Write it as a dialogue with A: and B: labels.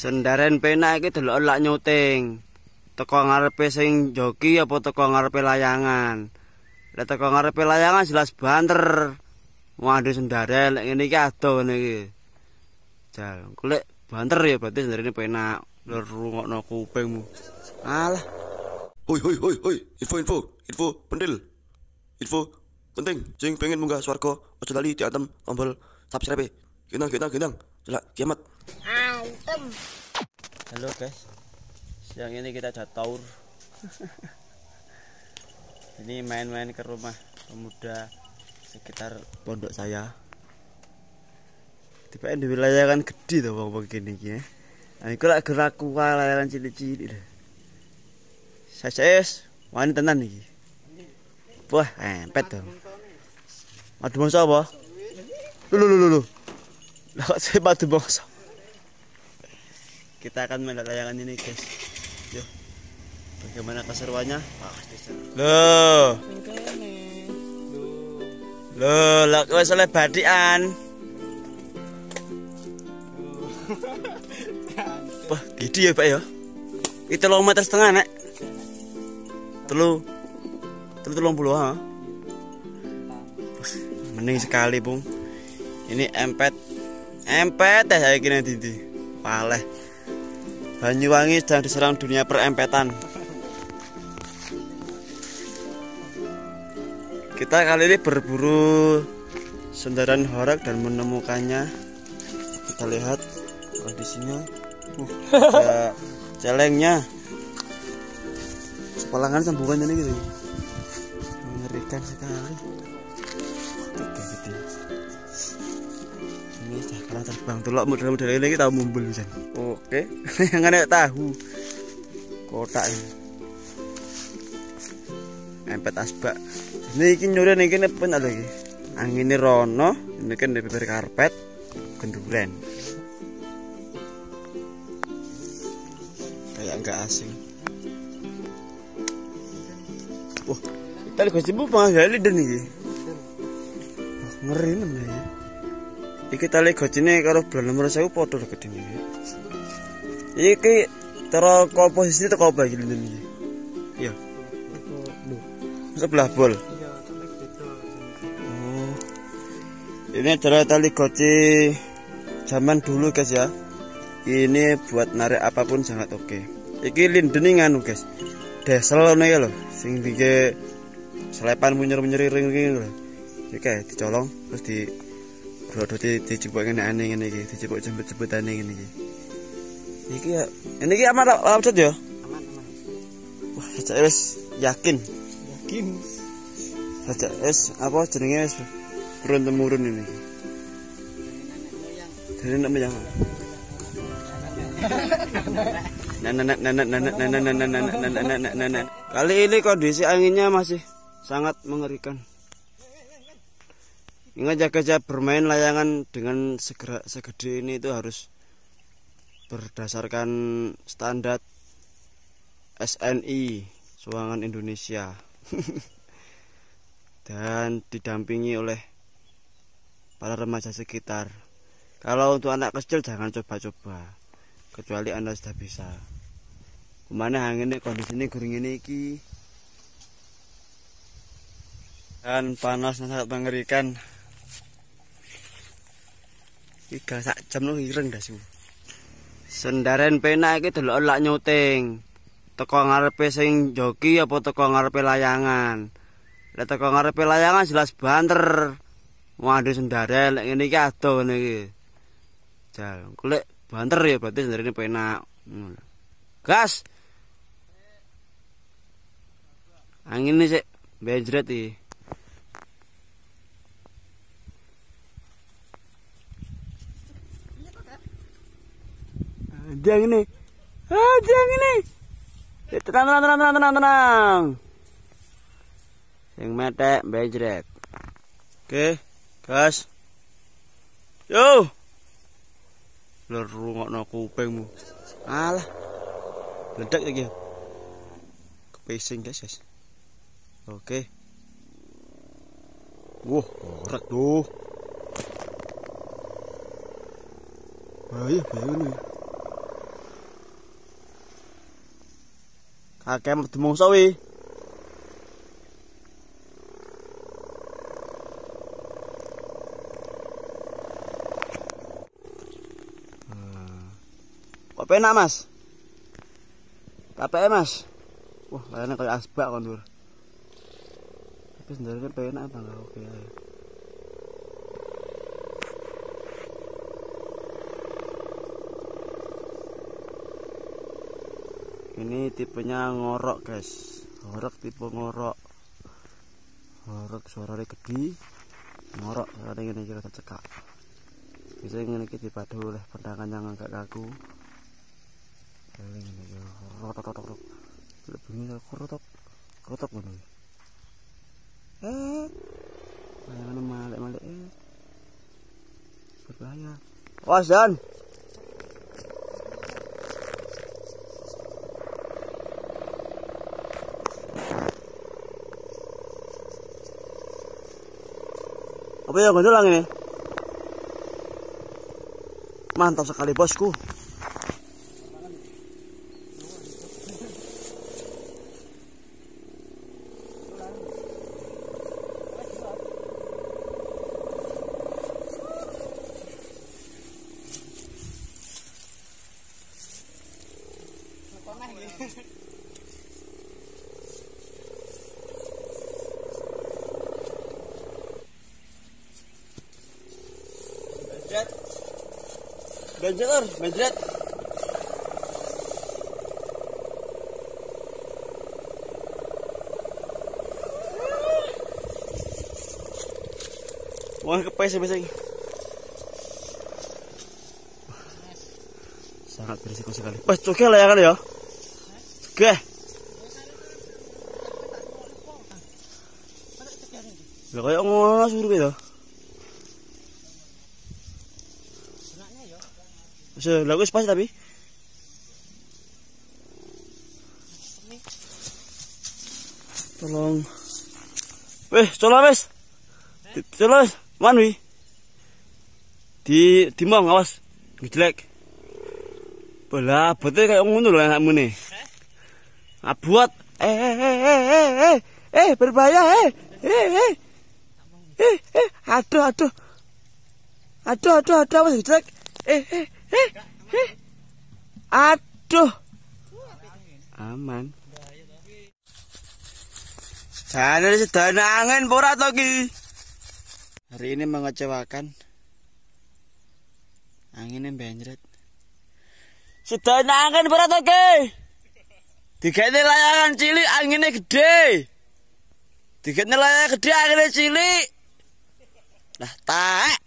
A: Sendaren penak iki delok lak nyuting. Teko ngarepe sing joki apa teko ngarepe layangan. Lah teko ngarepe layangan jelas banter. Waduh sendaren lek ngene iki ado ngene iki. Jal, golek banter ya berarti sendarene penak. Lur rungokno kupingmu. Alah.
B: Hoi, info pentil. Info penting, sing pengen munggah swarga, aja lali diantem tombol subscribe. Gendang. Jelak kiamat.
C: Antem.
A: Halo guys. Siang ini kita ada tour. Ini main-main ke rumah pemuda sekitar pondok saya. Tiba di wilayah kan gede tuh bang begini ya. Nah, iku lak gerak kuah layaran cilik-cilik deh. Saya wani tenan iki. Wah, empet dong. Madu bangsa apa? Lu. Lah kok saya madu bangsa. Kita akan melihat layangan ini, guys. Yuk. Bagaimana keseruannya? Pasti seru. Loh, lak wis oleh badikan. Wah, gede ya, Pak ya. Itu 3,5 meter nek. Telu 30 ha. Mending sekali, Bung. Ini empet ya saya kira nanti. Paleh. Banyuwangi sedang diserang dunia perempetan. Kita kali ini berburu sendaran horak dan menemukannya. Kita lihat kondisinya. Ada celengnya. Sepalangan sambungannya nih gitu. Mengerikan sekali. Tiga gitu. Ini sekarang terbang telok model-model ini kita mumbul bisa. Oke, yang ada tahu kotak ini. Empet asbak. Ini iki nyuren iki nepen lagi. Angin ini rono, ini kan dari bibir karpet, kenduren. Kayak enggak asing. Wah, kita lihat cipu panggali dan iki. Wah, ngeri nemen ya. Iki tali gocine karo bulan nomor 1000 padha gedene iki. Iki cara komposisi teko apa iki lho iki? Iya. Sebelah bol. Oh. Ini adalah tali goci zaman dulu guys ya. Ini buat narik apapun sangat oke. Iki linden nganu guys. Desel ngono ya lho, sing dike selepan munyer-munyer ring-ring lho. Iki dicolong terus di brodoti dicipuk ngene ngene iki, dicipuk jembut-jembutane ngene iki. Iki ya, ini iki aman lapset ya? Aman. Wah, sajak wis yakin. Sajak wis apa jenenge wis turun temurun ini. Dari nenek moyang. Nenek. Kali ini kondisi anginnya masih sangat mengerikan. Ingat jaga bermain layangan dengan segede ini itu harus berdasarkan standar SNI Suangan Indonesia dan didampingi oleh para remaja sekitar. Kalau untuk anak kecil jangan coba-coba kecuali Anda sudah bisa. Kemana angin ini kondisi ini gering ini iki dan panas sangat mengerikan. 3 jam lu ireng dah sih. Sendaren penak iki delok lak nyuting. Teko ngarepe sing joki apa teko ngarepe layangan. Lah teko ngarepe layangan jelas banter. Waduh sendaren lek ngene iki ado ngene iki. Jal, golek banter ya berarti sendarene penak. Gas. Angin ini sik benjret iki. Jang ini. Jang ini. Tenang. Sing metek benjret. Oke, gas. Yo. Lur rungokno kupingmu. Alah. Meledak iki. Kepesing guys. Oke. Wah, orek tuh. Bahaya ini. akeh demungso wi. Kok penak Mas? KPE Mas. Wah, kayaknya kayak asbak kon, Lur. Tapi sebenarnya penak apa enggak oke ya. Ini tipenya ngorok, guys. Ngorok tipe ngorok. Ngorok suaranya gede. Ngorok suaranya ngene iki rada cekak. Bisa ngene iki dipadu oleh pendangan yang agak kaku. Ngene iki rotok-rotok. Bunyi rotok ngono. Bayangane malik-malik berbahaya. Awas, Dan. Apa ya gondolang ini? Mantap sekali bosku. Benjel, benjel. Wah, kepes biasanya. Sangat berisiko sekali. Pas cuke layangan ya. Cuke. Lah kayak ngono suruh gitu. Lagu pas tapi tolong coba wes coba wes manwi di mau ngawas jelek bola betul kayak ngono lho anakmu nih abuat berbahaya aduh wes jelek aduh aman jangan sedana angin pura toki hari ini mengecewakan anginnya benjret sedana angin pura toki diganti layangan cilik anginnya gede diganti layangan gede anginnya cilik lah tak